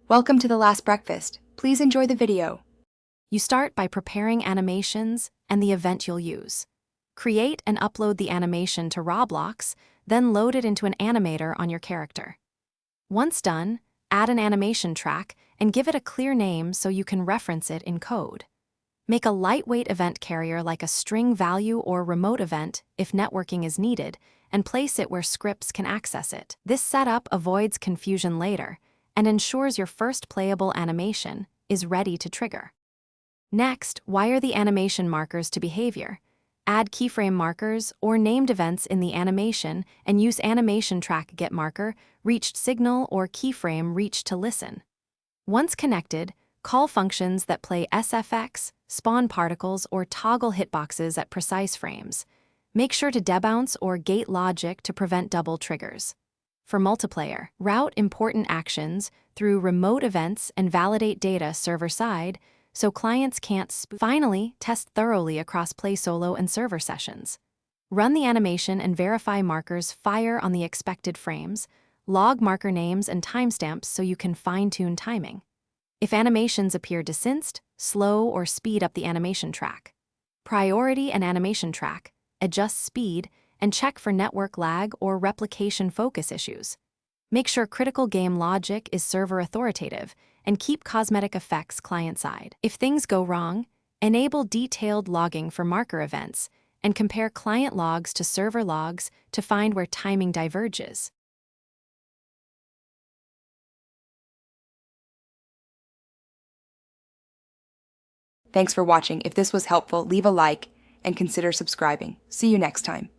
Welcome to The Last Breakfast. Please enjoy the video. You start by preparing animations and the event you'll use. Create and upload the animation to Roblox, then load it into an animator on your character. Once done, add an animation track and give it a clear name so you can reference it in code. Make a lightweight event carrier like a string value or remote event if networking is needed, and place it where scripts can access it. This setup avoids confusion later and ensures your first playable animation is ready to trigger. Next, wire the animation markers to behavior. Add keyframe markers or named events in the animation and use animation track getMarker, reached signal, or keyframe reached to listen. Once connected, call functions that play SFX, spawn particles, or toggle hitboxes at precise frames. Make sure to debounce or gate logic to prevent double triggers. For multiplayer, route important actions through remote events and validate data server-side so clients can't Finally, test thoroughly across play solo and server sessions. Run the animation and verify markers fire on the expected frames, log marker names and timestamps so you can fine-tune timing. If animations appear desinced, slow or speed up the animation track. Priority an animation track, adjust speed, and check for network lag or replication focus issues. Make sure critical game logic is server authoritative and keep cosmetic effects client-side. If things go wrong, enable detailed logging for marker events and compare client logs to server logs to find where timing diverges. Thanks for watching. If this was helpful, leave a like and consider subscribing. See you next time.